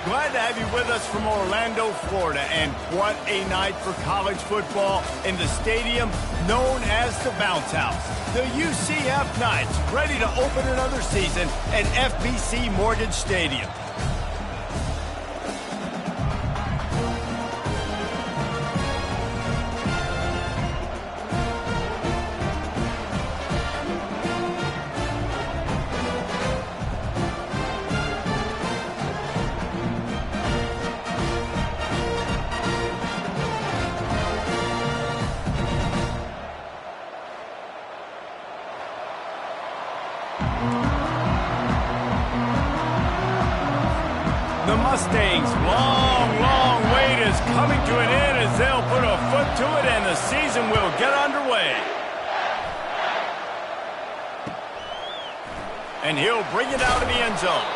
Glad to have you with us from Orlando, Florida. And what a night for college football in the stadium known as the Bounce House. The UCF Knights ready to open another season at FBC Mortgage Stadium. The Mustangs' long wait is coming to an end as they'll put a foot to it and the season will get underway. And he'll bring it out of the end zone.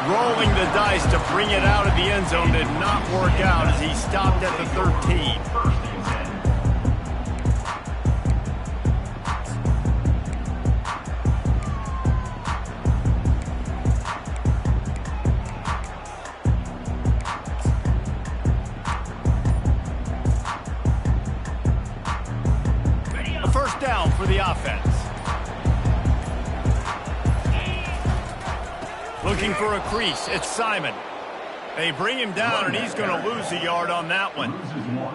Rolling the dice to bring it out of the end zone did not work out as he stopped at the 13. First down for the offense. Looking for a crease. It's Simon. They bring him down, and he's going to lose a yard on that one.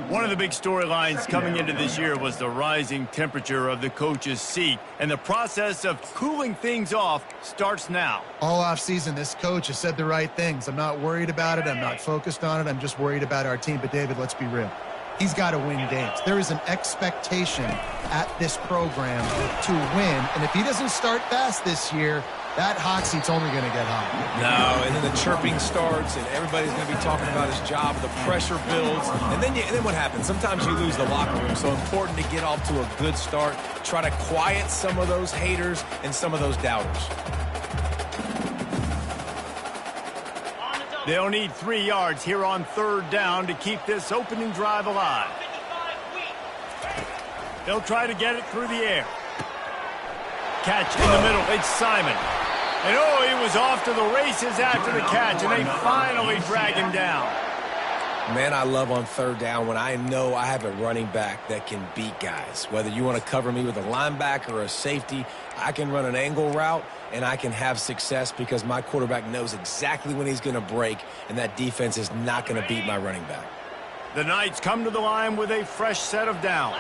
One of the big storylines coming into this year was the rising temperature of the coach's seat, and the process of cooling things off starts now. All offseason, this coach has said the right things. I'm not worried about it. I'm not focused on it. I'm just worried about our team. But, David, let's be real. He's got to win games. There is an expectation at this program to win. And if he doesn't start fast this year, that hot seat's only going to get hot. No, and then the chirping starts, and everybody's going to be talking about his job. The pressure builds, and then what happens? Sometimes you lose the locker room. So important to get off to a good start. Try to quiet some of those haters and some of those doubters. They'll need 3 yards here on third down to keep this opening drive alive. They'll try to get it through the air. Catch in the middle. It's Simon. And he was off to the races after the catch, and they finally drag him down. Man, I love on third down when I know I have a running back that can beat guys. Whether you want to cover me with a linebacker or a safety, I can run an angle route, and I can have success because my quarterback knows exactly when he's going to break, and that defense is not going to beat my running back. The Knights come to the line with a fresh set of downs.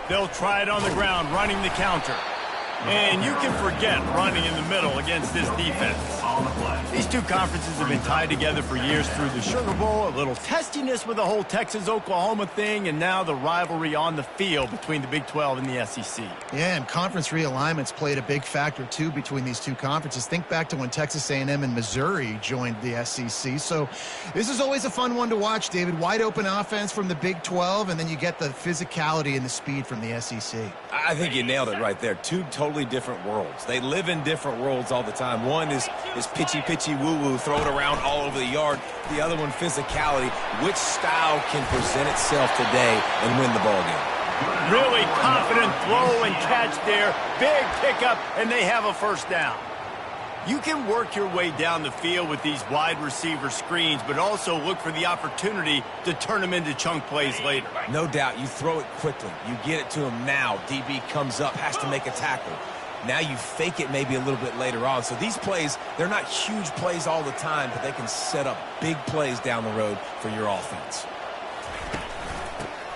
They'll try it on the ground, running the counter. And you can forget running in the middle against this defense. These two conferences have been tied together for years through the Sugar Bowl, a little testiness with the whole Texas-Oklahoma thing, and now the rivalry on the field between the Big 12 and the SEC. Yeah, and conference realignments played a big factor, too, between these two conferences. Think back to when Texas A&M and Missouri joined the SEC. So this is always a fun one to watch, David. Wide open offense from the Big 12, and then you get the physicality and the speed from the SEC. I think you nailed it right there. Two totally different worlds. They live in different worlds all the time. One is pitchy, woo-woo, throw it around all over the yard. The other one, physicality. Which style can present itself today and win the ball game? Really confident throw and catch there. Big pickup, and they have a first down. You can work your way down the field with these wide receiver screens, but also look for the opportunity to turn them into chunk plays later. No doubt. You throw it quickly. You get it to him now. DB comes up, has to make a tackle. Now you fake it maybe a little bit later on. So these plays, they're not huge plays all the time, but they can set up big plays down the road for your offense.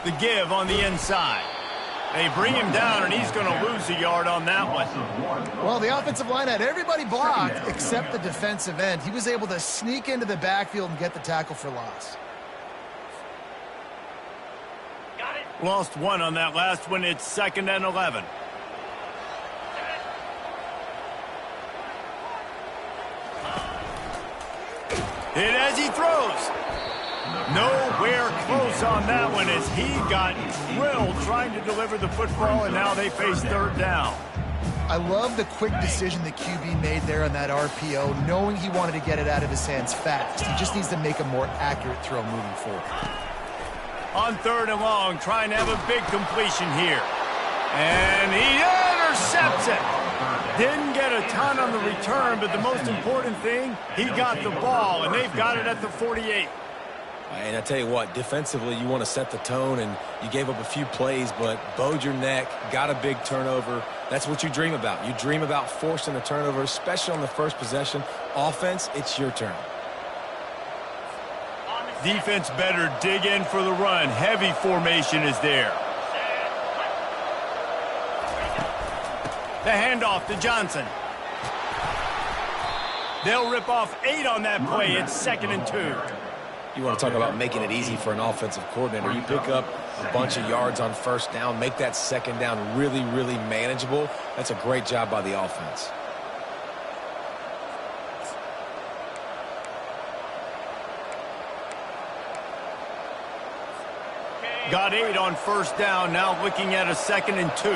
The give on the inside. They bring him down, and he's going to lose a yard on that one. Well, the offensive line had everybody blocked except the defensive end. He was able to sneak into the backfield and get the tackle for loss. Lost one on that last one. It's 2nd and 11. Hit as he throws. Nowhere close on that one as he got drilled trying to deliver the football, and now they face third down. I love the quick decision the QB made there on that RPO, knowing he wanted to get it out of his hands fast. He just needs to make a more accurate throw moving forward. On 3rd and long, trying to have a big completion here. And he intercepts it. Didn't get a ton line on the return, but the most important thing, he got the ball, and they've got it at the 48. And I tell you what, defensively, you want to set the tone, and you gave up a few plays, but bowed your neck, got a big turnover. That's what you dream about. You dream about forcing a turnover, especially on the first possession. Offense, it's your turn. Defense better dig in for the run. Heavy formation is there. The handoff to Johnson. They'll rip off 8 on that play. It's 2nd and 2. You want to talk about making it easy for an offensive coordinator. You pick up a bunch of yards on first down, make that second down really, really manageable. That's a great job by the offense. Got 8 on first down, now looking at a 2nd and 2.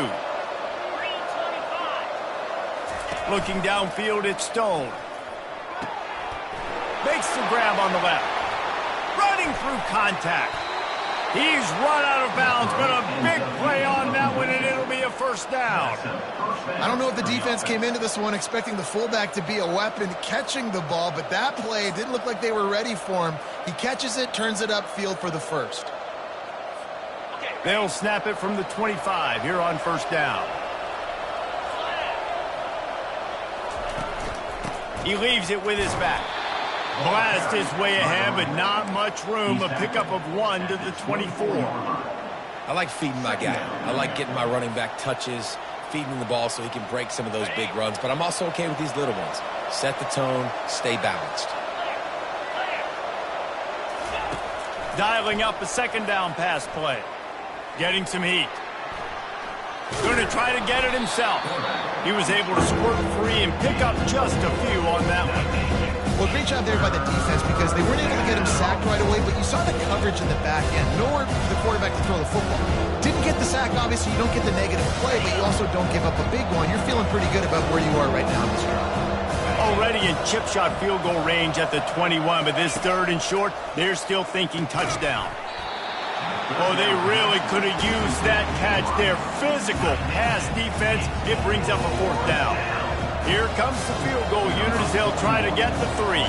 Looking downfield, it's Stone. Makes the grab on the left. Running through contact. He's run out of bounds, but a big play on that one, and it'll be a first down. I don't know if the defense came into this one expecting the fullback to be a weapon catching the ball, but that play didn't look like they were ready for him. He catches it, turns it upfield for the first. They'll snap it from the 25 here on first down. He leaves it with his back. Blast his way ahead, but not much room. A pickup of 1 to the 24. I like feeding my guy. I like getting my running back touches, feeding him the ball so he can break some of those big runs. But I'm also okay with these little ones. Set the tone, stay balanced. Dialing up a 2nd down pass play. Getting some heat. Going to try to get it himself. He was able to squirt free and pick up just a few on that one. Well, great job there by the defense because they weren't able to get him sacked right away, but you saw the coverage in the back end. Nowhere for the quarterback to throw the football. Didn't get the sack, obviously. You don't get the negative play, but you also don't give up a big one. You're feeling pretty good about where you are right now in this drive. Already in chip shot field goal range at the 21, but this 3rd and short, they're still thinking touchdown. Oh, they really could have used that catch there. Physical pass defense. It brings up a 4th down. Here comes the field goal unit as they'll try to get the 3.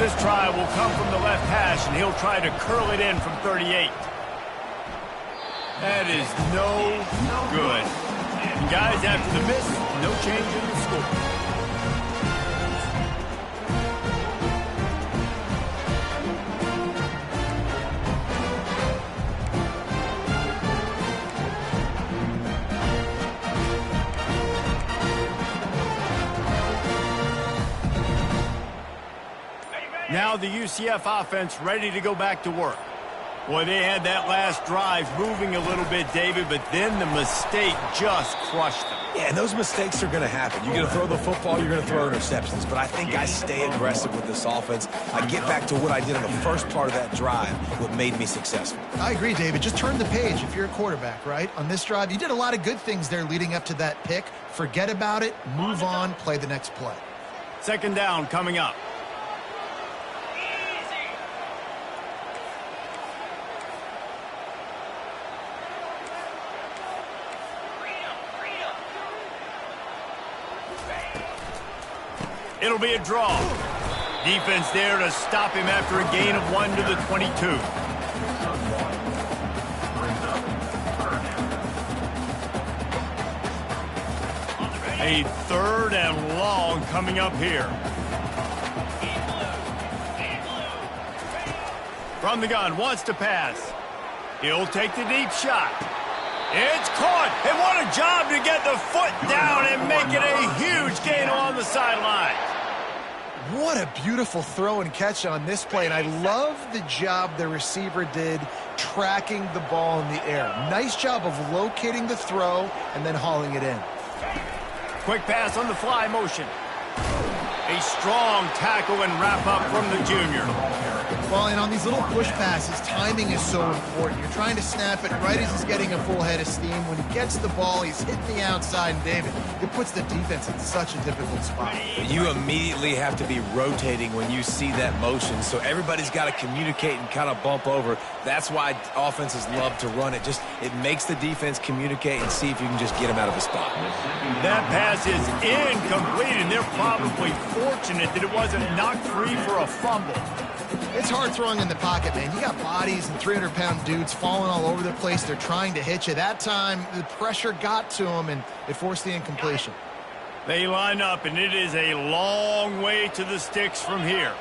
This try will come from the left hash, and he'll try to curl it in from 38. That is no good. And guys, after the miss, no change in the score. Now the UCF offense ready to go back to work. Boy, they had that last drive moving a little bit, David, but then the mistake just crushed them. Yeah, and those mistakes are going to happen. You're going to throw the football, you're going to throw interceptions, but I think I stay aggressive with this offense. I get back to what I did in the first part of that drive, what made me successful. I agree, David. Just turn the page if you're a quarterback, right? On this drive, you did a lot of good things there leading up to that pick. Forget about it, move on, play the next play. 2nd down coming up. It'll be a draw. Defense there to stop him after a gain of 1 to the 22. A 3rd and long coming up here. From the gun, wants to pass. He'll take the deep shot. It's caught, and what a job to get the foot down and make it a huge gain along the sideline. What a beautiful throw and catch on this play, and I love the job the receiver did tracking the ball in the air. Nice job of locating the throw and then hauling it in. Quick pass on the fly motion. A strong tackle and wrap up from the junior. Well, and on these little push passes, timing is so important. You're trying to snap it right as he's getting a full head of steam. When he gets the ball, he's hitting the outside, and David, it puts the defense in such a difficult spot. You immediately have to be rotating when you see that motion, so everybody's got to communicate and kind of bump over. That's why offenses love to run it. It makes the defense communicate and see if you can just get him out of a spot. That pass is incomplete, and they're probably fortunate that it wasn't knocked free for a fumble. It's hard throwing in the pocket, man. You got bodies and 300-pound dudes falling all over the place. They're trying to hit you. That time, the pressure got to them, and it forced the incompletion. They line up, and it is a long way to the sticks from here.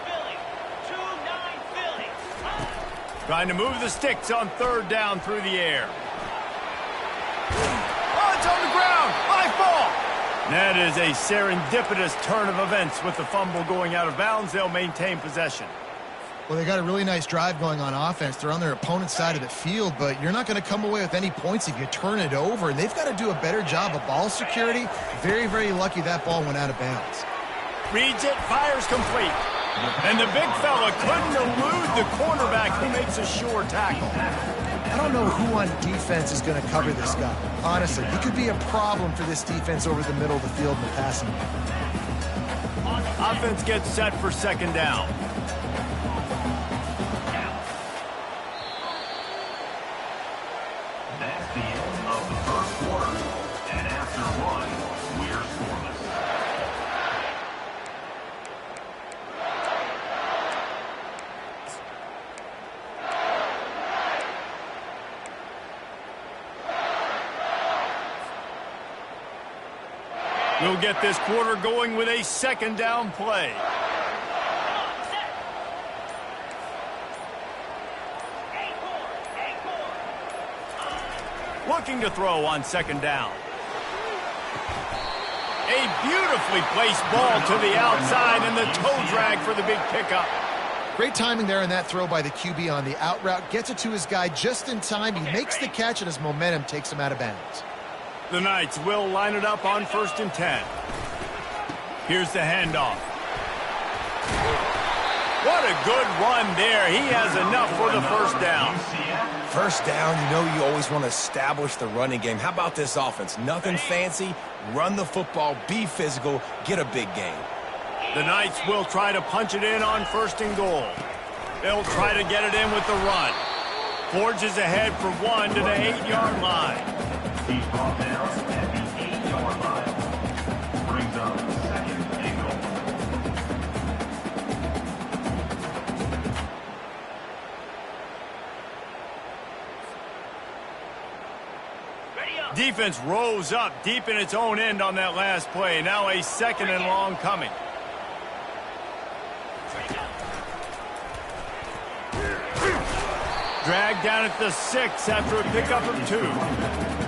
Trying to move the sticks on third down through the air. Oh, it's on the ground. High ball. That is a serendipitous turn of events. With the fumble going out of bounds, they'll maintain possession. Well, they got a really nice drive going on offense. They're on their opponent's side of the field, but you're not going to come away with any points if you turn it over, and they've got to do a better job of ball security. Very, very lucky that ball went out of bounds. Reads it, fires complete. And the big fella couldn't elude the cornerback who makes a sure tackle. I don't know who on defense is going to cover this guy. Honestly, he could be a problem for this defense over the middle of the field in the passing game. Offense gets set for second down. That's the end of the first quarter. And after one, we're scoreless. We'll get this quarter going with a second down play. Looking to throw on second down. A beautifully placed ball to the outside, and the toe drag for the big pickup. Great timing there in that throw by the QB on the out route. Gets it to his guy just in time. He makes the catch, and his momentum takes him out of bounds. The Knights will line it up on 1st and 10. Here's the handoff. What a good run there. He has enough for the first down. First down, you always want to establish the running game. How about this offense? Nothing fancy. Run the football, be physical, get a big gain. The Knights will try to punch it in on 1st and goal. They'll try to get it in with the run. Forges ahead for one to the 8-yard line. He's brought down at the 8-yard line. Brings up second and goal. Defense rose up deep in its own end on that last play. Now a second and long coming. Dragged down at the 6 after a pickup of 2.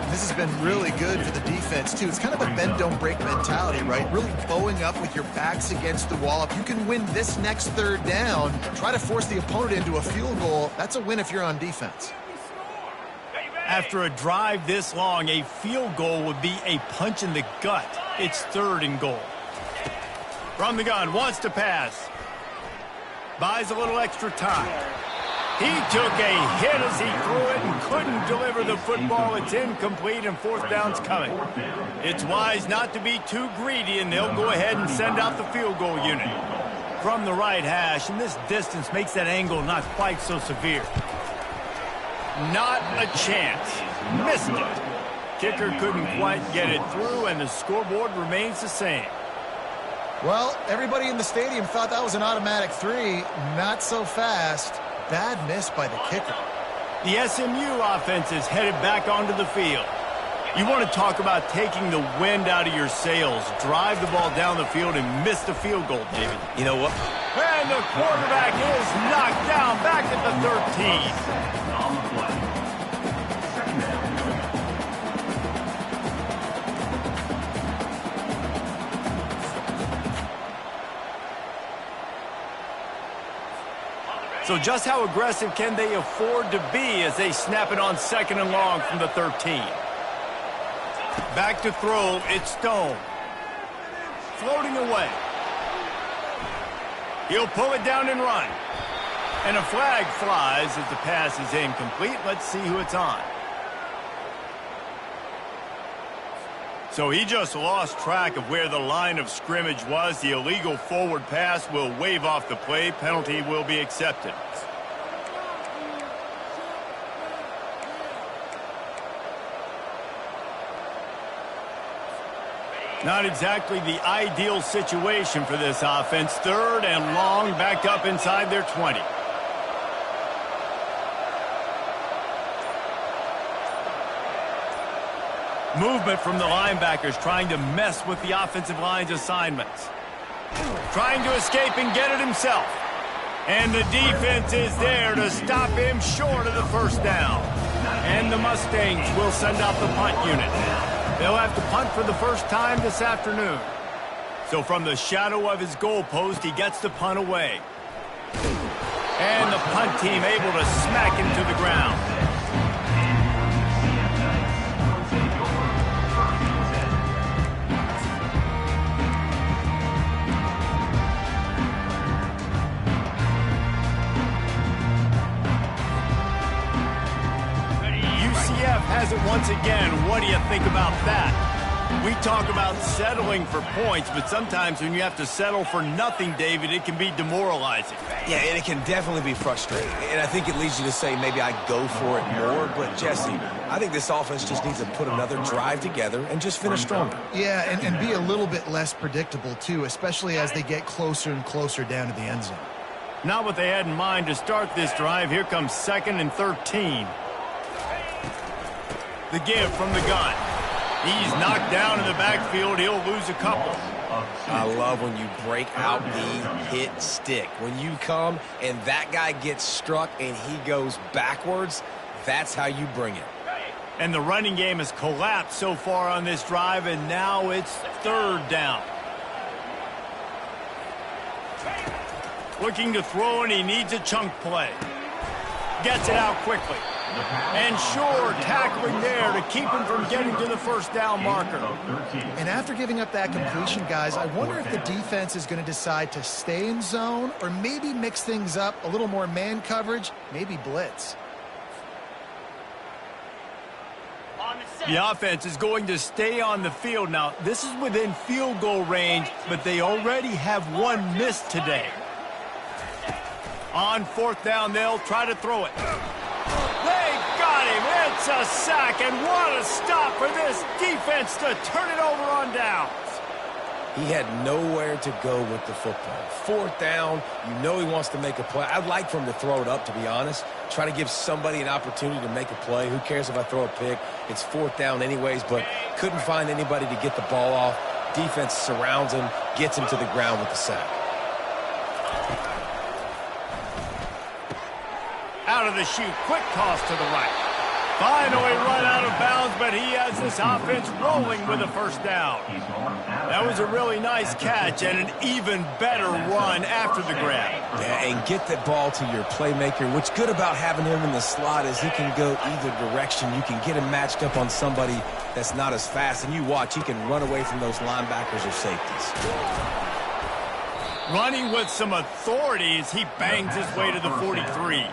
This has been really good for the defense, too. It's kind of a bend-don't-break mentality, right? Really bowing up with your backs against the wall. If you can win this next third down, try to force the opponent into a field goal, that's a win if you're on defense. After a drive this long, a field goal would be a punch in the gut. It's 3rd and goal. From the gun, wants to pass. Buys a little extra time. He took a hit as he threw it and couldn't deliver the football. It's incomplete, and 4th down's coming. It's wise not to be too greedy, and they'll go ahead and send out the field goal unit. From the right hash, and this distance makes that angle not quite so severe. Not a chance. Missed it. Kicker couldn't quite get it through, and the scoreboard remains the same. Well, everybody in the stadium thought that was an automatic 3. Not so fast. Bad miss by the kicker. The SMU offense is headed back onto the field. You want to talk about taking the wind out of your sails. Drive the ball down the field and miss the field goal, David. You know what? And the quarterback is knocked down back at the 13. On the play. Second down. So just how aggressive can they afford to be as they snap it on 2nd and long from the 13? Back to throw, it's Stone. Floating away. He'll pull it down and run. And a flag flies as the pass is incomplete. Let's see who it's on. So he just lost track of where the line of scrimmage was. The illegal forward pass will wave off the play. Penalty will be accepted. Not exactly the ideal situation for this offense. 3rd and long, backed up inside their 20. Movement from the linebackers trying to mess with the offensive line's assignments. Trying to escape and get it himself. And the defense is there to stop him short of the first down. And the Mustangs will send out the punt unit. They'll have to punt for the first time this afternoon. So from the shadow of his goalpost, he gets the punt away. And the punt team able to smack him to the ground. UCF has it once again. What do you think about that? We talk about settling for points, but sometimes when you have to settle for nothing, David, it can be demoralizing. Yeah, and it can definitely be frustrating. And I think it leads you to say maybe I go for it more. But, Jesse, I think this offense just needs to put another drive together and just finish stronger. Yeah, and be a little bit less predictable, too, especially as they get closer and closer down to the end zone. Not what they had in mind to start this drive. Here comes 2nd and 13. The give from the gun. He's knocked down in the backfield. He'll lose a couple. I love when you break out the hit stick. When you come and that guy gets struck and he goes backwards, that's how you bring it. And the running game has collapsed so far on this drive, and now it's 3rd down. Looking to throw, and he needs a chunk play. Gets it out quickly. And sure, tackling there to keep him from getting to the first down marker. And after giving up that completion, guys, I wonder if the defense is going to decide to stay in zone or maybe mix things up, a little more man coverage, maybe blitz. The offense is going to stay on the field. Now, this is within field goal range, but they already have one miss today. On 4th down, they'll try to throw it. They got him. It's a sack, and what a stop for this defense to turn it over on downs. He had nowhere to go with the football. 4th down, you know he wants to make a play. I'd like for him to throw it up, to be honest. Try to give somebody an opportunity to make a play. Who cares if I throw a pick? It's 4th down anyways, but couldn't find anybody to get the ball off. Defense surrounds him, gets him to the ground with the sack. Out of the chute, quick toss to the right. Finally run out of bounds, but he has this offense rolling with a first down. That was a really nice catch and an even better run after the grab. Yeah, and get the ball to your playmaker. What's good about having him in the slot is he can go either direction. You can get him matched up on somebody that's not as fast, and you watch, he can run away from those linebackers or safeties. Running with some authority as he bangs his way to the 43.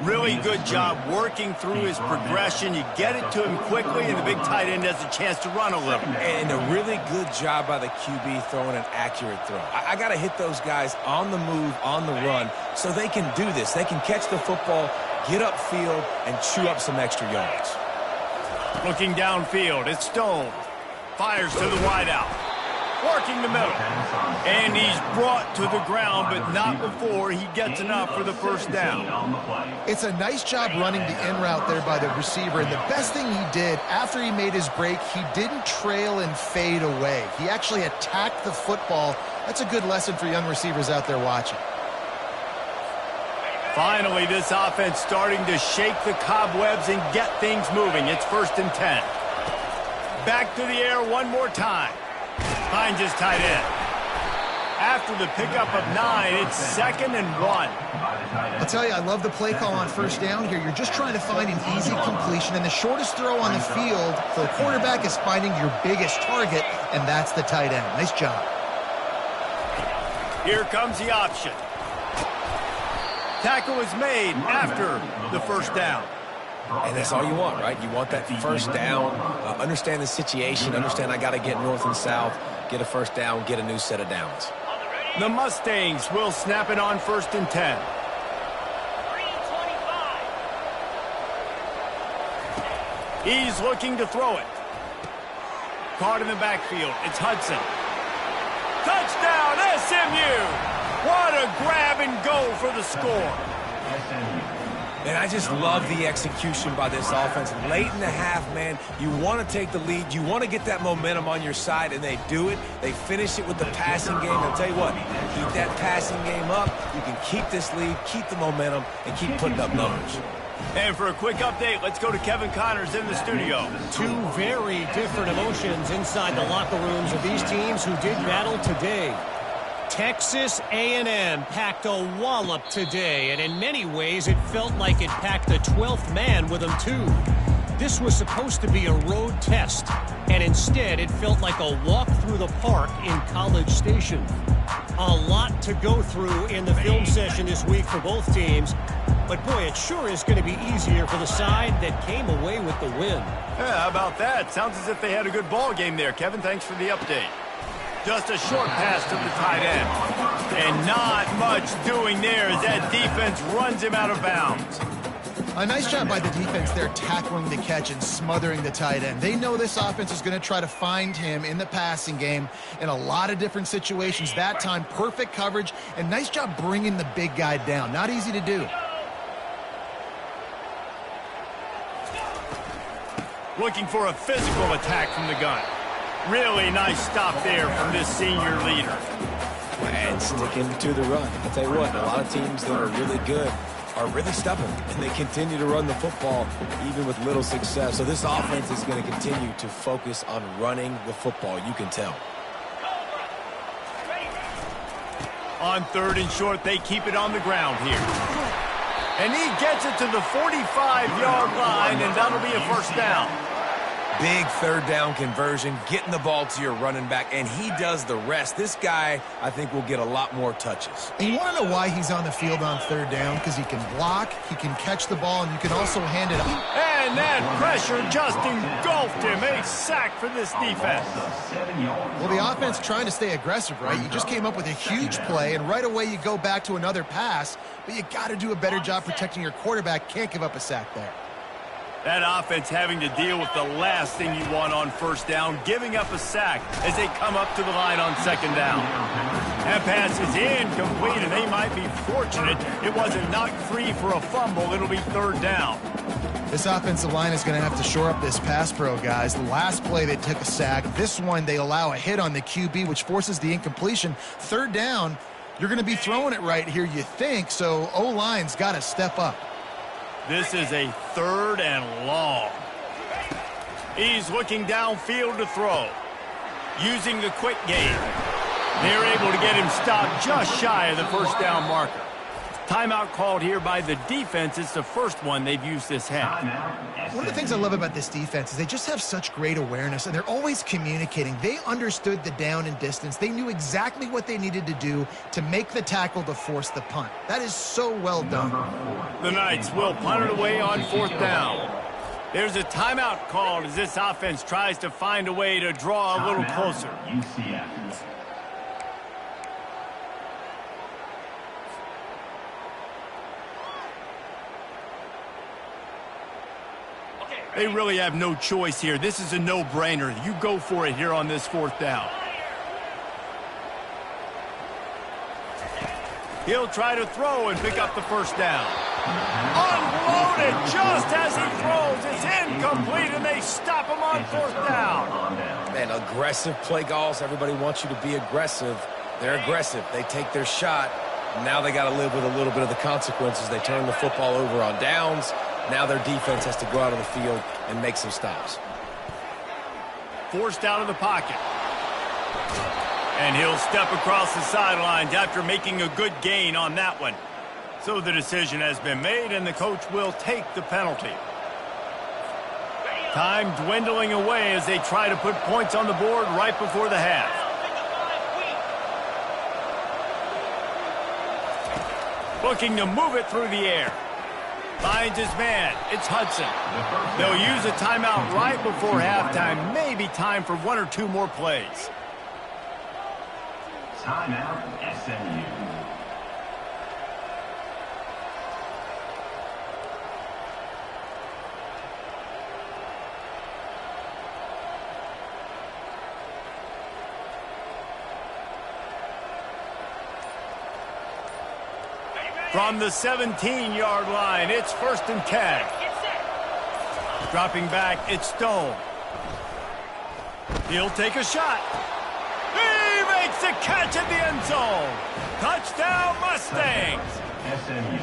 Really good job working through his progression. You get it to him quickly, and the big tight end has a chance to run a little. And a really good job by the QB throwing an accurate throw. I got to hit those guys on the move, on the run, so they can do this. They can catch the football, get upfield, and chew up some extra yards. Looking downfield, it's Stone. Fires to the wideout. Working the middle. And he's brought to the ground, but not before he gets enough for the first down. It's a nice job running the in route there by the receiver, and the best thing he did after he made his break, he didn't trail and fade away. He actually attacked the football. That's a good lesson for young receivers out there watching. Finally, this offense starting to shake the cobwebs and get things moving. It's 1st and 10. Back to the air one more time. Finds his tight end. After the pickup of 9, it's 2nd and 1. I'll tell you, I love the play call on first down here. You're just trying to find an easy completion, and the shortest throw on the field for a quarterback is finding your biggest target, and that's the tight end. Nice job. Here comes the option. Tackle is made after the first down. And that's all you want, right? You want that first down, understand the situation, understand I got to get north and south, get a first down, get a new set of downs. The Mustangs will snap it on 1st and 10. He's looking to throw it. Caught in the backfield. It's Hudson. Touchdown, SMU! What a grab and go for the score. And I just love the execution by this offense. Late in the half, man, you want to take the lead. You want to get that momentum on your side, and they do it. They finish it with the passing game. I'll tell you what, keep that passing game up. You can keep this lead, keep the momentum, and keep putting up numbers. And for a quick update, let's go to Kevin Connors in the studio. Two very different emotions inside the locker rooms of these teams who did battle today. Texas A&M packed a wallop today, and in many ways it felt like it packed the 12th man with them too. This was supposed to be a road test, and instead it felt like a walk through the park in College Station. A lot to go through in the film session this week for both teams, but boy, it sure is going to be easier for the side that came away with the win. Yeah, how about that? Sounds as if they had a good ball game there. Kevin, thanks for the update. Just a short pass to the tight end. And not much doing there as that defense runs him out of bounds. A nice job by the defense there tackling the catch and smothering the tight end. They know this offense is going to try to find him in the passing game in a lot of different situations. That time, perfect coverage, and nice job bringing the big guy down. Not easy to do. Looking for a physical attack from the gun. Really nice stop there from this senior leader. And sticking to the run. I'll tell you what, a lot of teams that are really good are really stubborn, and they continue to run the football even with little success. So this offense is going to continue to focus on running the football, you can tell. On 3rd and short, they keep it on the ground here. And he gets it to the 45-yard line, and that'll be a first down. Big 3rd down conversion, getting the ball to your running back, and he does the rest. This guy, I think, will get a lot more touches. And you want to know why he's on the field on 3rd down? Because he can block, he can catch the ball, and you can also hand it up. And that pressure just engulfed him. A sack for this defense. Well, the offense trying to stay aggressive, right? You just came up with a huge play, and right away you go back to another pass, but you got to do a better job protecting your quarterback. Can't give up a sack there. That offense having to deal with the last thing you want on 1st down, giving up a sack as they come up to the line on 2nd down. That pass is incomplete, and they might be fortunate it wasn't knocked free for a fumble. It'll be 3rd down. This offensive line is going to have to shore up this pass pro, guys. The last play they took a sack. This one they allow a hit on the QB, which forces the incompletion. 3rd down, you're going to be throwing it right here, you think, so O-line's got to step up. This is a 3rd and long. He's looking downfield to throw. Using the quick game. They're able to get him stopped just shy of the 1st down marker. Timeout called here by the defense. It's the first one they've used this half. One of the things I love about this defense is they just have such great awareness, and they're always communicating. They understood the down and distance. They knew exactly what they needed to do to make the tackle to force the punt. That is so well done. The Knights will punt it away on 4th down. There's a timeout called as this offense tries to find a way to draw a little closer. They really have no choice here. This is a no-brainer. You go for it here on this 4th down. He'll try to throw and pick up the 1st down. Unloaded just as he throws. It's incomplete, and they stop him on 4th down. Man, aggressive play calls. Everybody wants you to be aggressive. They're aggressive. They take their shot. Now they got to live with a little bit of the consequences. They turn the football over on downs. Now their defense has to go out on the field and make some stops. Forced out of the pocket. And he'll step across the sidelines after making a good gain on that one. So the decision has been made, and the coach will take the penalty. Time dwindling away as they try to put points on the board right before the half. Looking to move it through the air. Finds his man. It's Hudson. They'll use a timeout right before halftime. Maybe time for 1 or 2 more plays. Timeout, SMU. From the 17-yard line, it's 1st and 10. Dropping back, it's Stone. He'll take a shot. He makes the catch at the end zone. Touchdown, Mustangs. SMU.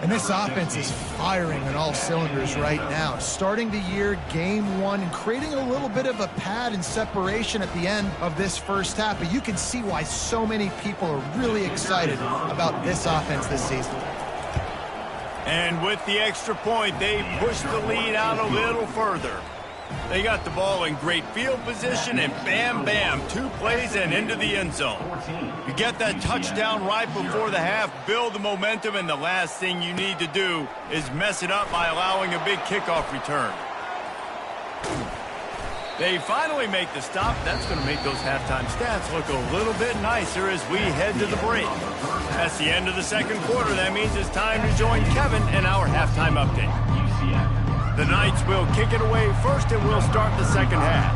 And this offense is firing on all cylinders right now. Starting the year, game 1, and creating a little bit of a pad and separation at the end of this first half. But you can see why so many people are really excited about this offense this season. And with the extra point, they push the lead out a little further. They got the ball in great field position, and bam, bam, 2 plays and into the end zone. You get that touchdown right before the half, build the momentum, and the last thing you need to do is mess it up by allowing a big kickoff return. They finally make the stop. That's going to make those halftime stats look a little bit nicer as we head to the break. That's the end of the second quarter. That means it's time to join Kevin in our halftime update. The Knights will kick it away first, and we'll start the second half.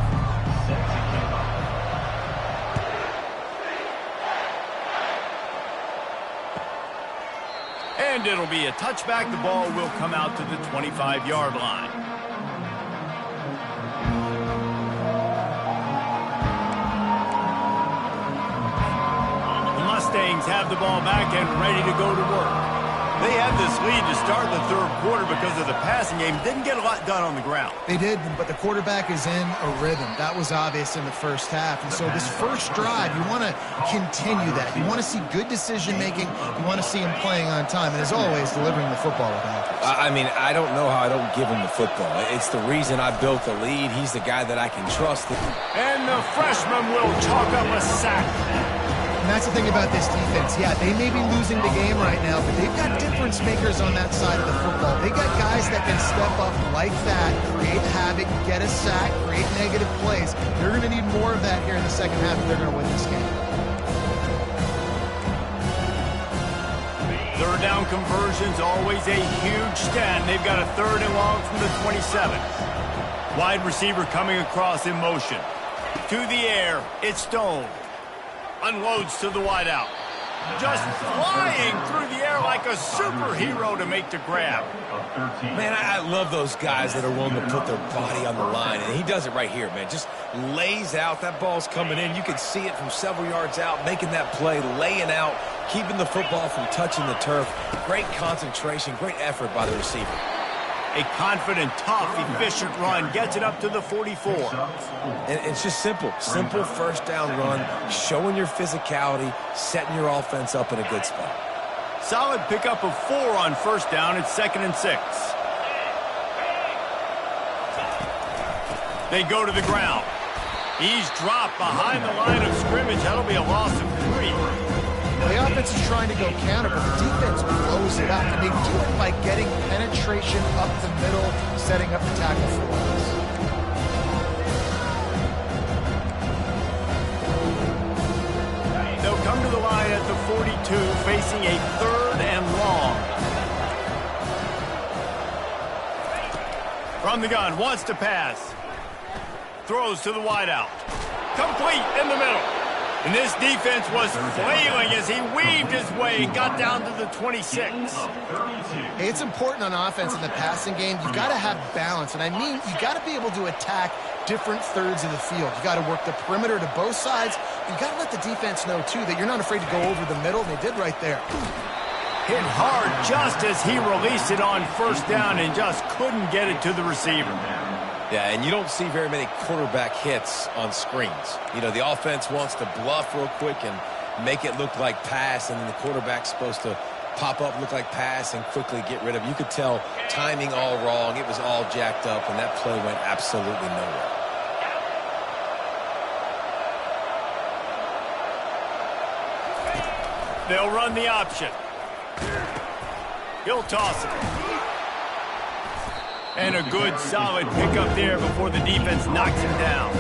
And it'll be a touchback. The ball will come out to the 25-yard line. The Mustangs have the ball back and ready to go to work. They had this lead to start the third quarter because of the passing game. Didn't get a lot done on the ground. They did, but the quarterback is in a rhythm. That was obvious in the first half. And so this first drive, you want to continue that. You want to see good decision-making. You want to see him playing on time. And as always, delivering the football with accuracy. I mean, I don't know how I don't give him the football. It's the reason I built the lead. He's the guy that I can trust. And the freshman will chalk up a sack. And that's the thing about this defense. Yeah, they may be losing the game right now, but they've got difference makers on that side of the football. They got guys that can step up like that, create havoc, get a sack, create negative plays. They're going to need more of that here in the second half if they're going to win this game. Third down conversion's always a huge stat. They've got a 3rd and long from the 27. Wide receiver coming across in motion. To the air, it's Stone. Unloads to the wideout. Just flying through the air like a superhero to make the grab. Man, I love those guys that are willing to put their body on the line, and he does it right here, man. Just lays out. That ball's coming in. You can see it from several yards out, making that play, laying out, keeping the football from touching the turf. Great concentration, great effort by the receiver. A confident, tough, efficient run gets it up to the 44. And it's just simple. Simple first down run, showing your physicality, setting your offense up in a good spot. Solid pickup of 4 on first down. It's 2nd and 6. They go to the ground. He's dropped behind the line of scrimmage. That'll be a loss of 3. The offense is trying to go counter, but the defense blows it up, and they do it by getting penetration up the middle, setting up the tackle for loss. They'll come to the line at the 42, facing a 3rd and long. From the gun, wants to pass. Throws to the wideout. Complete in the middle. And this defense was flailing as he weaved his way, got down to the 26. Hey, it's important on offense in the passing game. You've got to have balance. And I mean, you got to be able to attack different thirds of the field. You got to work the perimeter to both sides. You got to let the defense know, too, that you're not afraid to go over the middle. And they did right there. Hit hard just as he released it on first down and just couldn't get it to the receiver. Yeah, and you don't see very many quarterback hits on screens. You know, the offense wants to bluff real quick and make it look like pass, and then the quarterback's supposed to pop up, look like pass, and quickly get rid of it. You could tell timing all wrong. It was all jacked up, and that play went absolutely nowhere. They'll run the option. He'll toss it. And a good, solid pickup there before the defense knocks him down.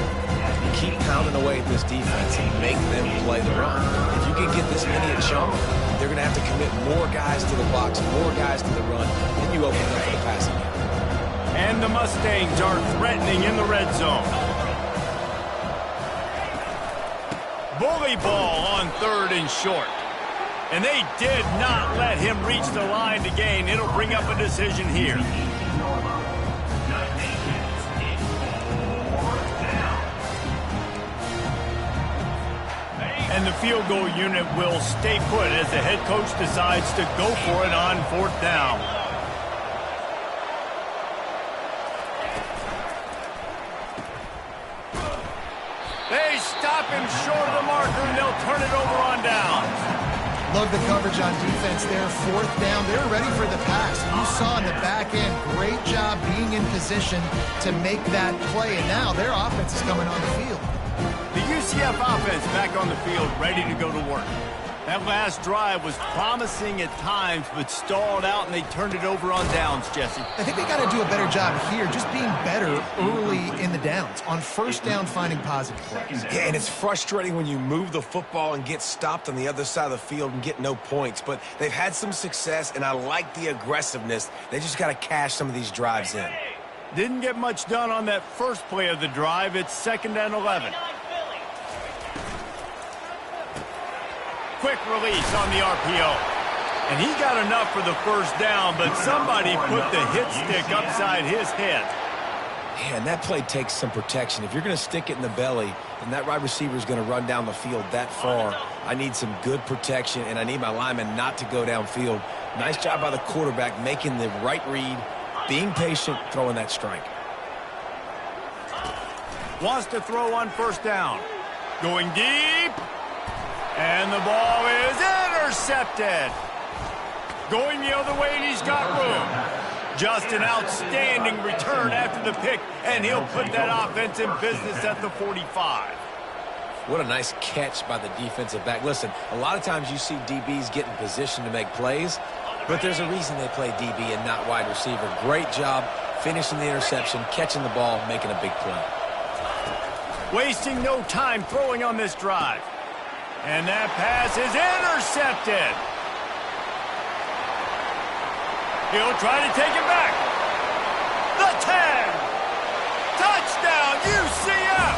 Keep pounding away at this defense and make them play the run. If you can get this many a chunk, they're going to have to commit more guys to the box, more guys to the run, then you open up for the passing game. And the Mustangs are threatening in the red zone. Bully ball on 3rd and short. And they did not let him reach the line to gain. It'll bring up a decision here. And the field goal unit will stay put as the head coach decides to go for it on 4th down. They stop him short of the marker, and they'll turn it over on downs. Love the coverage on defense there. 4th down. They're ready for the pass. You saw in the back end, great job being in position to make that play. And now their offense is coming on the field. The UCF offense back on the field, ready to go to work. That last drive was promising at times, but stalled out, and they turned it over on downs, Jesse. I think they got to do a better job here, just being better early in the downs. On 1st down, finding positive plays. Yeah, and it's frustrating when you move the football and get stopped on the other side of the field and get no points. But they've had some success, and I like the aggressiveness. They just got to cash some of these drives in. Didn't get much done on that first play of the drive. It's 2nd and 11. Quick release on the RPO. And he got enough for the 1st down, but somebody put the hit stick upside his head. Yeah, and that play takes some protection. If you're going to stick it in the belly, then that wide receiver is going to run down the field that far. I need some good protection, and I need my lineman not to go downfield. Nice job by the quarterback making the right read, being patient, throwing that strike. Wants to throw on 1st down. Going deep. And the ball is intercepted. Going the other way, and he's got room. Just an outstanding return after the pick, and he'll put that offense in business at the 45. What a nice catch by the defensive back. Listen, a lot of times you see DBs get in position to make plays, but there's a reason they play DB and not wide receiver. Great job finishing the interception, catching the ball, making a big play. Wasting no time throwing on this drive. And that pass is intercepted. He'll try to take it back. The 10. Touchdown, UCF.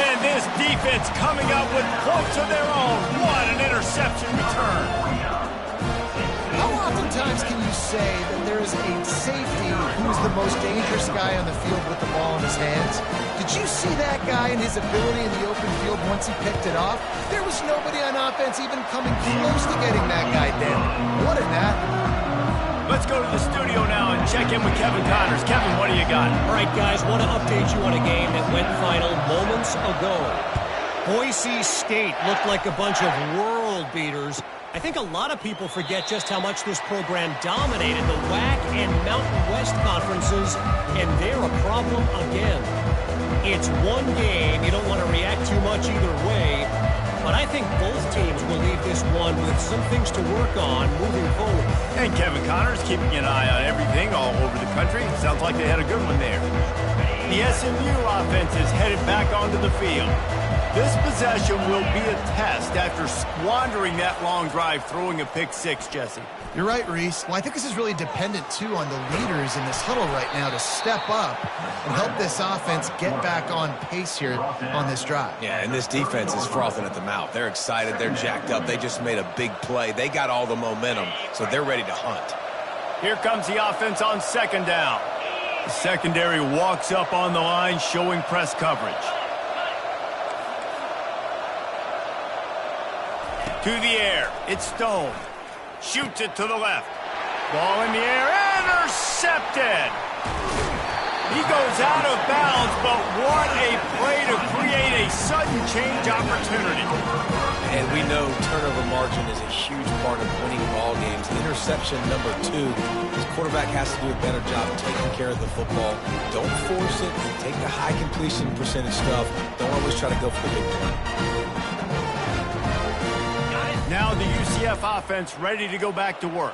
And this defense coming up with points of their own. What an interception return. How oftentimes can you say that there is a safety who's the most dangerous guy on the field with the ball in his hands? Did you see that guy and his ability in the open field once he picked it off? There was nobody on offense even coming close to getting that guy down. What an athlete. Let's go to the studio now and check in with Kevin Connors. Kevin, what do you got? All right, guys, want to update you on a game that went final moments ago. Boise State looked like a bunch of world beaters. I think a lot of people forget just how much this program dominated the WAC and Mountain West conferences, and they're a problem again. It's one game. You don't want to react too much either way, but I think both teams will leave this one with some things to work on moving forward. And Kevin Connors keeping an eye on everything all over the country. Sounds like they had a good one there. The SMU offense is headed back onto the field. This possession will be a test after squandering that long drive, throwing a pick six, Jesse. You're right, Reese. Well, I think this is really dependent, too, on the leaders in this huddle right now to step up and help this offense get back on pace here on this drive. Yeah, and this defense is frothing at the mouth. They're excited. They're jacked up. They just made a big play. They got all the momentum, so they're ready to hunt. Here comes the offense on 2nd down. The secondary walks up on the line, showing press coverage. To the air. It's Stone. Shoots it to the left. Ball in the air. Intercepted. He goes out of bounds, but what a play to create a sudden change opportunity. And we know turnover margin is a huge part of winning ball games. Interception number 2. His quarterback has to do a better job taking care of the football. Don't force it. Take the high completion percentage stuff. Don't always try to go for the big play. Now the UCF offense ready to go back to work.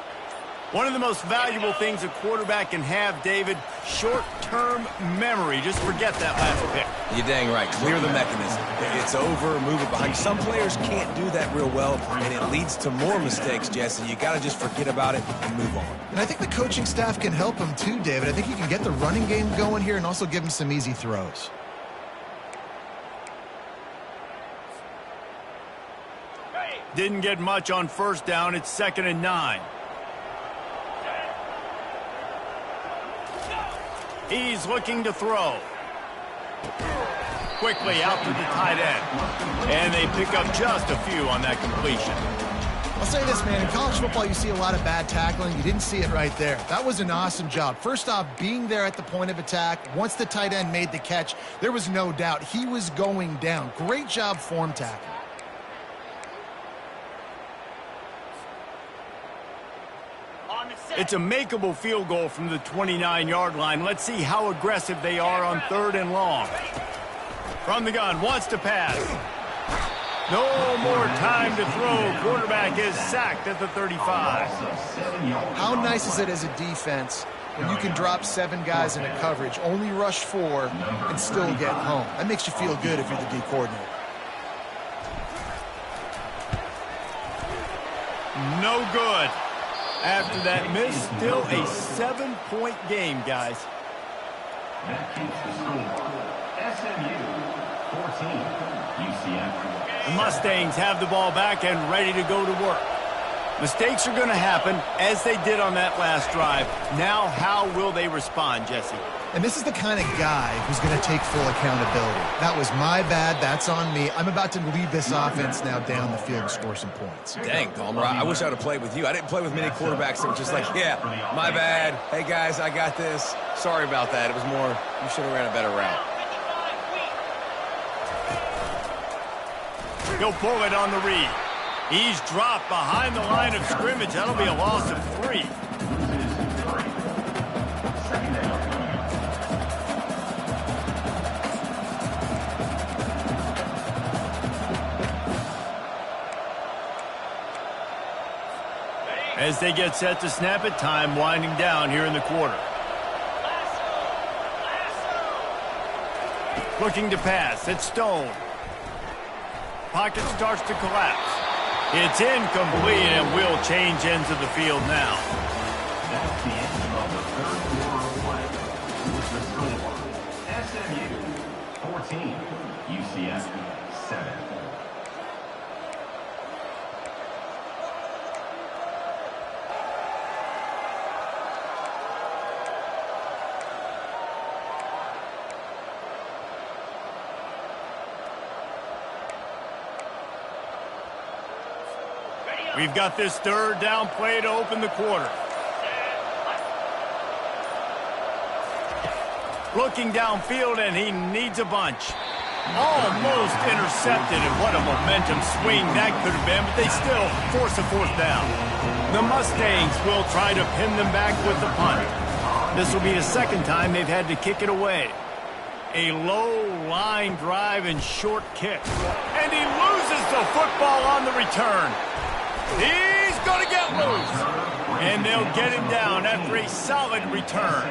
One of the most valuable things a quarterback can have, David, short-term memory. Just forget that last pick. You're dang right. Clear the mechanism. It's over, move it behind. Some players can't do that real well, and it leads to more mistakes, Jesse. You got to just forget about it and move on. And I think the coaching staff can help him too, David. I think he can get the running game going here and also give him some easy throws. Didn't get much on first down. It's 2nd and 9. He's looking to throw. Quickly out to the tight end. And they pick up just a few on that completion. I'll say this, man. In college football, you see a lot of bad tackling. You didn't see it right there. That was an awesome job. First off, being there at the point of attack. Once the tight end made the catch, there was no doubt he was going down. Great job form tackling. It's a makeable field goal from the 29-yard line. Let's see how aggressive they are on 3rd and long. From the gun, wants to pass. No more time to throw. Quarterback is sacked at the 35. How nice is it as a defense when you can drop 7 guys into coverage, only rush 4, and still get home? That makes you feel good if you're the D coordinator. No good. After that miss, still a 7-point game, guys. That keeps the score. SMU 14, UCF. The Mustangs have the ball back and ready to go to work. Mistakes are going to happen, as they did on that last drive. Now, how will they respond, Jesse? And this is the kind of guy who's going to take full accountability. That was my bad. That's on me. I'm about to lead this offense now down the field and score some points. Dang, Palmer, I wish I would have played with you. I didn't play with many quarterbacks that were just like, yeah, my bad. Hey, guys, I got this. Sorry about that. It was more, you should have ran a better route. He'll pull it on the read. He's dropped behind the line of scrimmage. That'll be a loss of 3. As they get set to snap it, time winding down here in the quarter. Looking to pass. It's Stone. Pocket starts to collapse. It's incomplete and will change ends of the field now. That's the end of the 3rd quarter of play. With the score, SMU 14, UCF 7. We've got this 3rd down play to open the quarter. Looking downfield, and he needs a bunch. Almost intercepted, and what a momentum swing that could have been, but they still force a 4th down. The Mustangs will try to pin them back with the punt. This will be the 2nd time they've had to kick it away. A low line drive and short kick. And he loses the football on the return. He's going to get loose. And they'll get him down after a solid return.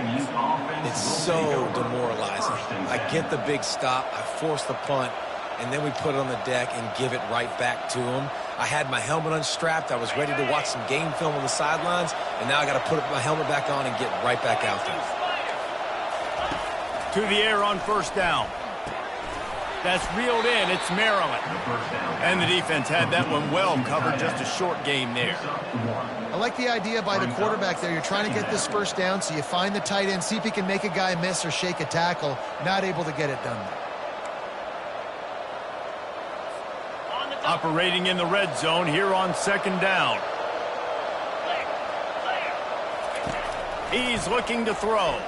It's so demoralizing. I get the big stop, I force the punt, and then we put it on the deck and give it right back to him. I had my helmet unstrapped. I was ready to watch some game film on the sidelines, and now I got to put my helmet back on and get right back out there. To the air on 1st down. That's reeled in. It's Maryland. And the defense had that one well covered. Just a short game there. I like the idea by the quarterback there. You're trying to get this 1st down, so you find the tight end, see if he can make a guy miss or shake a tackle. Not able to get it done there. Operating in the red zone here on 2nd down. He's looking to throw.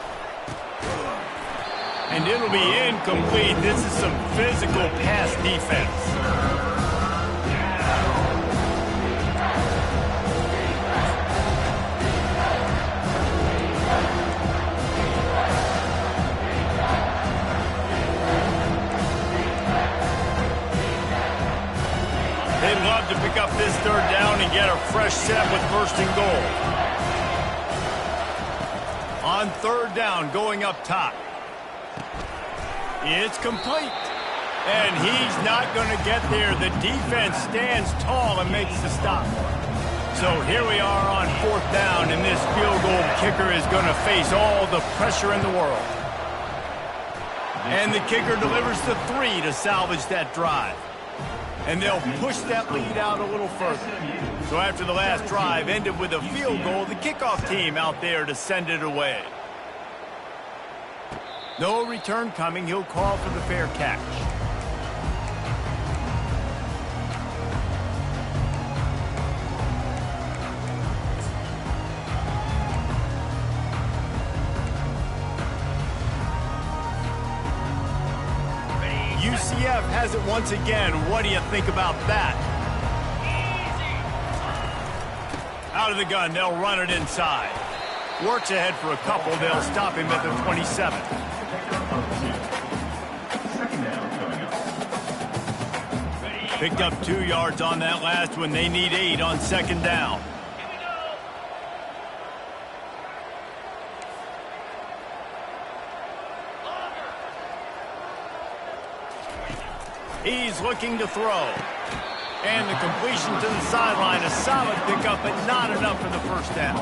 And it'll be incomplete. This is some physical pass defense. They job to pick up this third down and get a fresh set with first and goal. On third down, going up top. It's complete. And he's not going to get there. The defense stands tall and makes the stop. So here we are on fourth down, and this field goal kicker is going to face all the pressure in the world. And the kicker delivers the 3 to salvage that drive. And they'll push that lead out a little further. So after the last drive ended with a field goal, the kickoff team out there to send it away. No return coming. He'll call for the fair catch. UCF has it once again. What do you think about that? Out of the gun, they'll run it inside. Works ahead for a couple. They'll stop him at the 27. Picked up 2 yards on that last one. They need 8 on second down. He's looking to throw. And the completion to the sideline, a solid pickup, but not enough for the first down.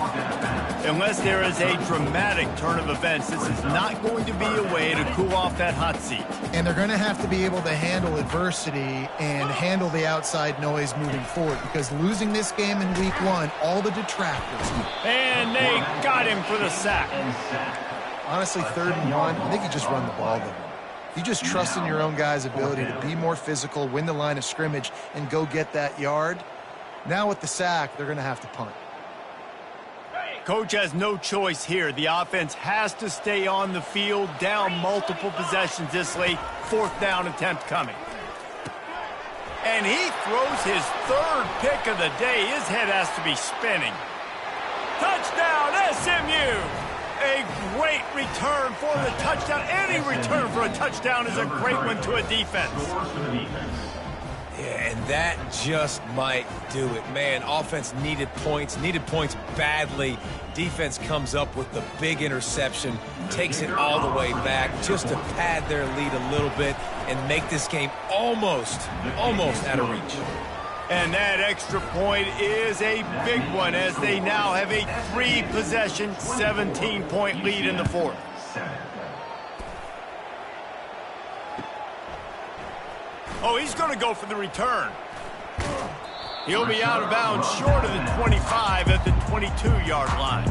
Unless there is a dramatic turn of events, this is not going to be a way to cool off that hot seat. And they're going to have to be able to handle adversity and handle the outside noise moving forward, because losing this game in week 1, all the detractors. And they got him for the sack. Honestly, 3rd and 1, I think you just run the ball to them. You just trust in your own guys' ability to be more physical, win the line of scrimmage, and go get that yard. Now with the sack, they're going to have to punt. Coach has no choice here. The offense has to stay on the field, down multiple possessions this late. 4th down attempt coming. And he throws his 3rd pick of the day. His head has to be spinning. Touchdown, SMU! A great return for the touchdown. Any return for a touchdown is a great one to a defense. Yeah, and that just might do it. Man, offense needed points badly. Defense comes up with the big interception, takes it all the way back just to pad their lead a little bit and make this game almost out of reach. And that extra point is a big one, as they now have a 3-possession, 17-point lead in the 4th. Oh, he's going to go for the return. He'll be out of bounds short of the 25 at the 22-yard line.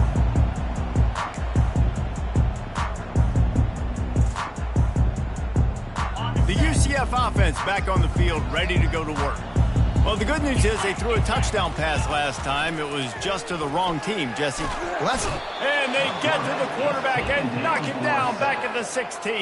The UCF offense back on the field, ready to go to work. Well, the good news is they threw a touchdown pass last time. It was just to the wrong team, Jesse. And they get to the quarterback and knock him down back at the 16.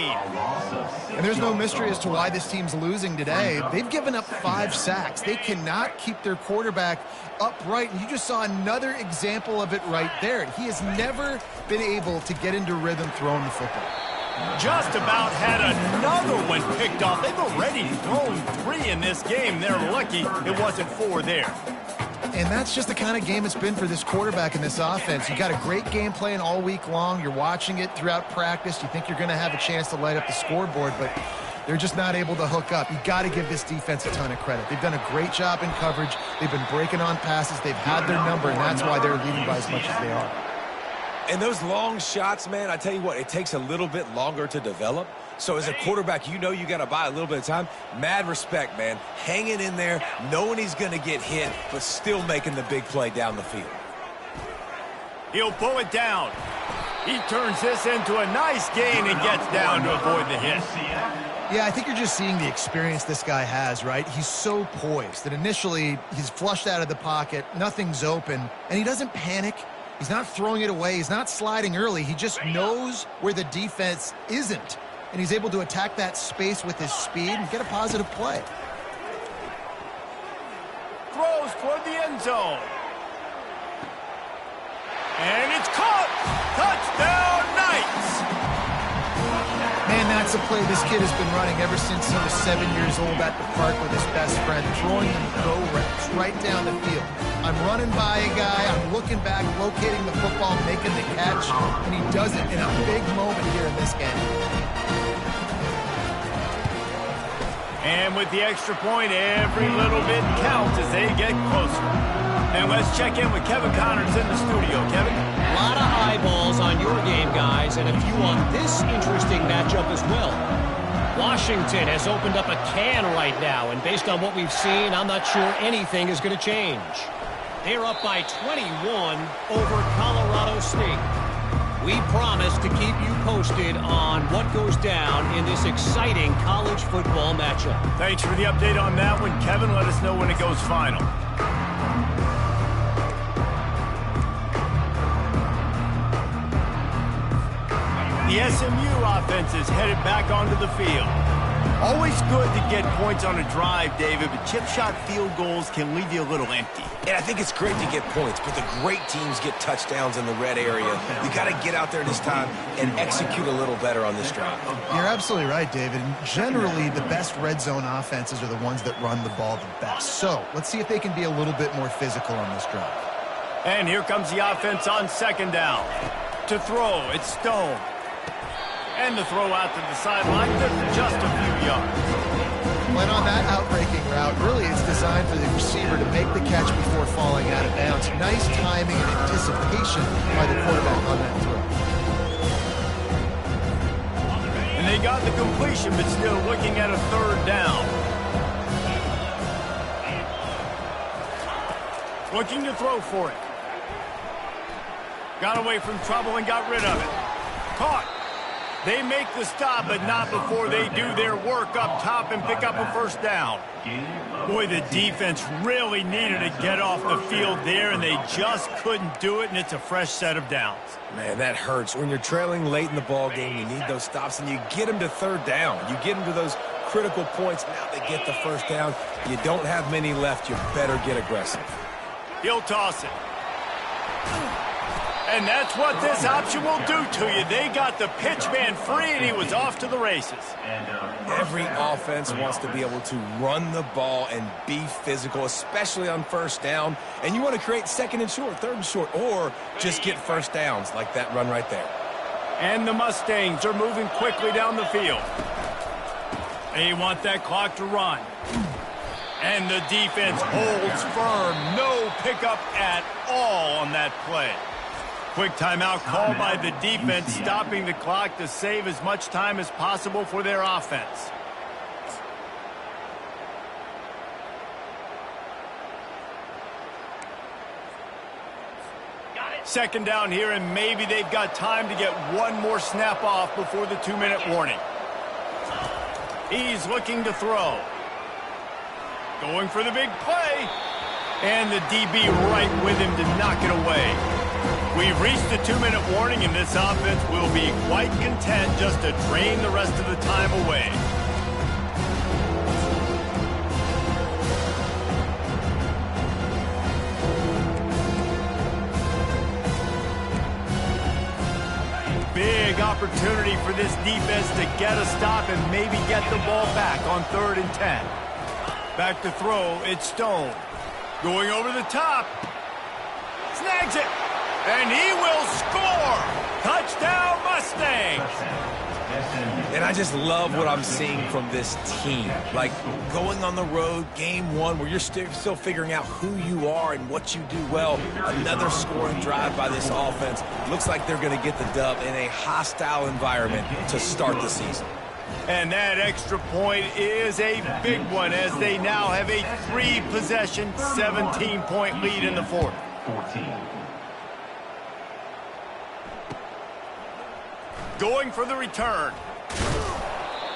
And there's no mystery as to why this team's losing today. They've given up 5 sacks. They cannot keep their quarterback upright. And you just saw another example of it right there. He has never been able to get into rhythm throwing the football. Just about had another one picked off. They've already thrown 3 in this game. They're lucky it wasn't 4 there. And that's just the kind of game it's been for this quarterback in this offense. You got a great game plan all week long. You're watching it throughout practice. You think you're going to have a chance to light up the scoreboard, but they're just not able to hook up. You got to give this defense a ton of credit. They've done a great job in coverage. They've been breaking on passes. They've had their number, and that's why they're leading by as much as they are. And those long shots, man, I tell you what, it takes a little bit longer to develop. So as a quarterback, you know you got to buy a little bit of time. Mad respect, man. Hanging in there, knowing he's going to get hit, but still making the big play down the field. He'll pull it down. He turns this into a nice gain and gets down to avoid the hit. Yeah, I think you're just seeing the experience this guy has, right? He's so poised that initially he's flushed out of the pocket, nothing's open, and he doesn't panic. He's not throwing it away. He's not sliding early. He just knows where the defense isn't, and he's able to attack that space with his speed and get a positive play. Throws toward the end zone. And it's caught. Touchdown, Knights. Man, that's a play this kid has been running ever since he was 7 years old at the park with his best friend, throwing them go routes right down the field. I'm running by a guy, I'm looking back, locating the football, making the catch, and he does it in a big moment here in this game. And with the extra point, every little bit counts as they get closer. And let's check in with Kevin Connors in the studio. Kevin? A lot of eyeballs on your game, guys, and a few on this interesting matchup as well. Washington has opened up a can right now, and based on what we've seen, I'm not sure anything is going to change. They're up by 21 over Colorado State. We promise to keep you posted on what goes down in this exciting college football matchup. Thanks for the update on that one, Kevin. Let us know when it goes final. The SMU offense is headed back onto the field. Always good to get points on a drive, David, but chip shot field goals can leave you a little empty. And I think it's great to get points, but the great teams get touchdowns in the red area. You got to get out there this time and execute a little better on this drive. You're absolutely right, David. And generally, the best red zone offenses are the ones that run the ball the best. So let's see if they can be a little bit more physical on this drive. And here comes the offense on second down. To throw, it's Stone. And the throw out to the sideline, just a few yards. When on that outbreaking route, really it's designed for the receiver to make the catch before falling out of bounds. Nice timing and anticipation by the quarterback on that throw. And they got the completion, but still looking at a third down. Looking to throw for it. Got away from trouble and got rid of it. Caught. They make the stop, but not before they do their work up top and pick up a first down. Boy, the defense really needed to get off the field there, and they just couldn't do it, and it's a fresh set of downs. Man, that hurts. When you're trailing late in the ball game, you need those stops, and you get them to third down. You get them to those critical points. Now they get the first down. You don't have many left. You better get aggressive. He'll toss it. And that's what this option will do to you. They got the pitch man free, and he was off to the races. Every offense wants to be able to run the ball and be physical, especially on first down. And you want to create second and short, third and short, or just get first downs like that run right there. And the Mustangs are moving quickly down the field. They want that clock to run. And the defense holds firm. No pickup at all on that play. Quick timeout called by the defense, stopping the clock to save as much time as possible for their offense. Second down here, and maybe they've got time to get one more snap off before the 2-minute warning. He's looking to throw. Going for the big play. And the DB right with him to knock it away. We've reached the 2-minute warning, and this offense will be quite content just to drain the rest of the time away. Big opportunity for this defense to get a stop and maybe get the ball back on 3rd and 10. Back to throw, it's Stone. Going over the top. Snags it. And he will score! Touchdown, Mustangs! And I just love what I'm seeing from this team. Like, going on the road, game one, where you're still figuring out who you are and what you do well. Another scoring drive by this offense. Looks like they're going to get the dub in a hostile environment to start the season. And that extra point is a big one, as they now have a 3-possession, 17-point lead in the 4th. 14. Going for the return.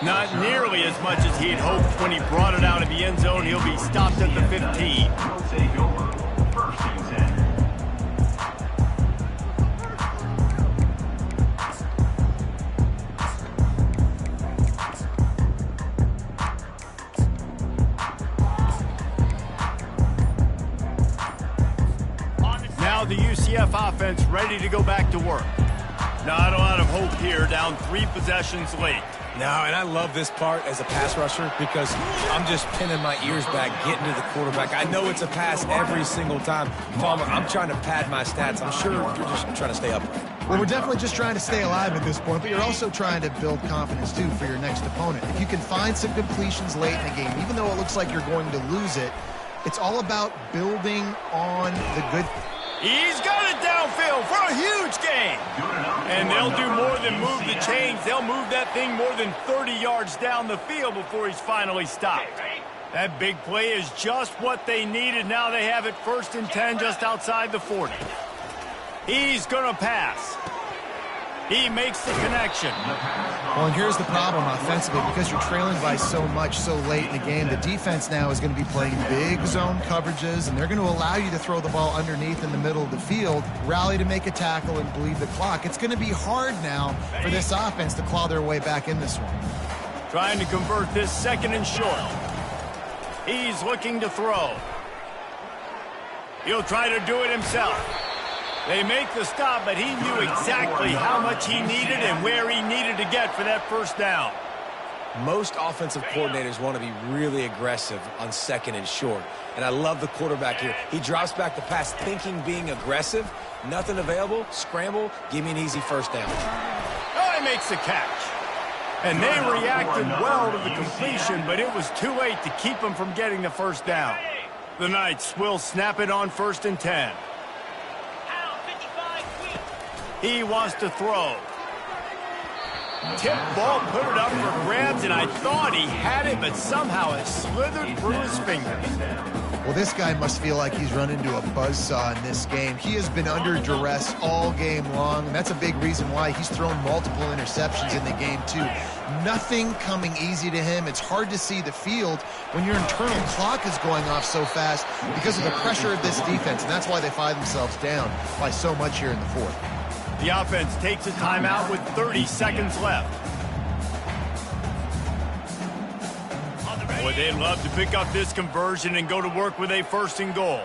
Not nearly as much as he had hoped when he brought it out of the end zone. He'll be stopped at the 15. Will take over 1st and 10. Now the UCF offense ready to go back to work. Not a lot of hope here, down 3 possessions late. No, and I love this part as a pass rusher because I'm just pinning my ears back, getting to the quarterback. I know it's a pass every single time. Palmer, I'm trying to pad my stats. I'm sure you're just trying to stay upright. Well, we're definitely just trying to stay alive at this point, but you're also trying to build confidence, too, for your next opponent. If you can find some completions late in the game, even though it looks like you're going to lose it, it's all about building on the good. He's got it downfield for a huge gain. And they'll do more than move the chains. They'll move that thing more than 30 yards down the field before he's finally stopped. That big play is just what they needed. Now they have it 1st and 10 just outside the 40. He's going to pass. He makes the connection. Well, and here's the problem offensively. Because you're trailing by so much so late in the game, the defense now is going to be playing big zone coverages, and they're going to allow you to throw the ball underneath in the middle of the field, rally to make a tackle, and bleed the clock. It's going to be hard now for this offense to claw their way back in this one. Trying to convert this 2nd and short. He's looking to throw. He'll try to do it himself. They make the stop, but he knew exactly how much he needed and where he needed to get for that 1st down. Most offensive coordinators want to be really aggressive on 2nd and short. And I love the quarterback here. He drops back the pass thinking being aggressive. Nothing available. Scramble. Give me an easy 1st down. Oh, he makes the catch. And they reacted well to the completion, but it was too late to keep him from getting the 1st down. The Knights will snap it on 1st and 10. He wants to throw. Tip ball, put it up for grabs, and I thought he had it, but somehow it slithered through his fingers. Well, this guy must feel like he's run into a buzzsaw in this game. He has been under duress all game long, and that's a big reason why he's thrown multiple interceptions in the game, too. Nothing coming easy to him. It's hard to see the field when your internal clock is going off so fast because of the pressure of this defense, and that's why they find themselves down by so much here in the 4th. The offense takes a timeout with 30 seconds left. Boy, they'd love to pick up this conversion and go to work with a 1st and goal.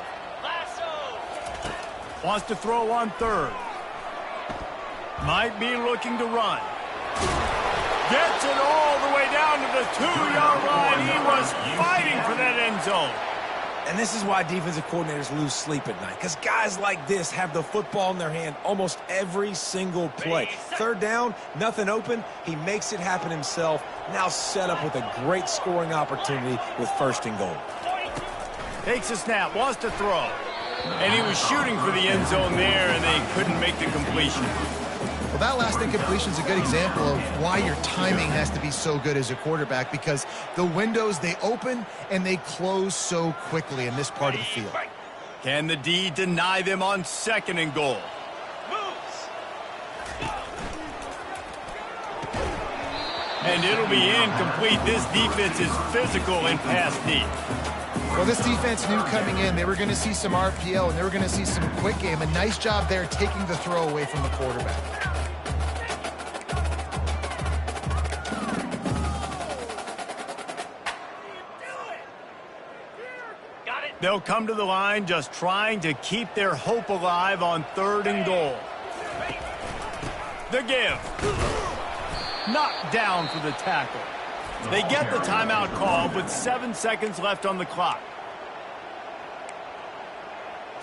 Wants to throw on 3rd. Might be looking to run. Gets it all the way down to the 2-yard line. He was fighting for that end zone. And this is why defensive coordinators lose sleep at night, because guys like this have the football in their hand almost every single play. 3rd down, nothing open. He makes it happen himself. Now set up with a great scoring opportunity with 1st and goal. Takes a snap, wants to throw. And he was shooting for the end zone there, and they couldn't make the completion. Well, that last incompletion is a good example of why your timing has to be so good as a quarterback, because the windows, they open and they close so quickly in this part of the field. Can the D deny them on 2nd and goal? And it'll be incomplete. This defense is physical and pass deep. Well, this defense knew coming in they were going to see some RPO and they were going to see some quick game. A nice job there taking the throw away from the quarterback. They'll come to the line just trying to keep their hope alive on 3rd and goal. The give. Knocked down for the tackle. They get the timeout called with 7 seconds left on the clock.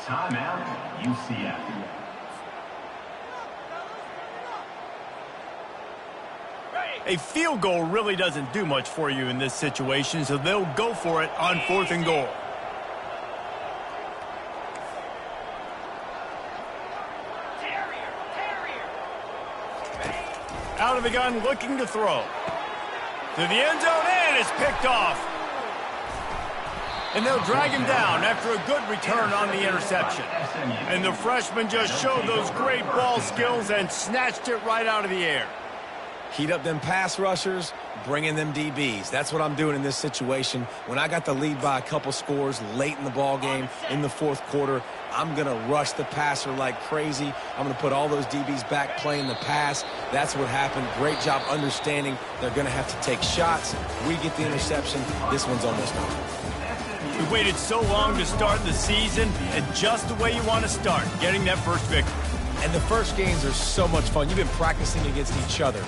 Timeout, UCF. A field goal really doesn't do much for you in this situation, so they'll go for it on 4th and goal. Out of the gun, looking to throw. To the end zone, and it's picked off. And they'll drag him down after a good return on the interception. And the freshman just showed those great ball skills and snatched it right out of the air. Heat up them pass rushers, bring in them DBs. That's what I'm doing in this situation. When I got the lead by a couple scores late in the ball game in the 4th quarter, I'm going to rush the passer like crazy. I'm going to put all those DBs back playing the pass. That's what happened. Great job understanding they're going to have to take shots. We get the interception. This one's almost over. We waited so long to start the season, and just the way you want to start, getting that first victory. And the first games are so much fun. You've been practicing against each other.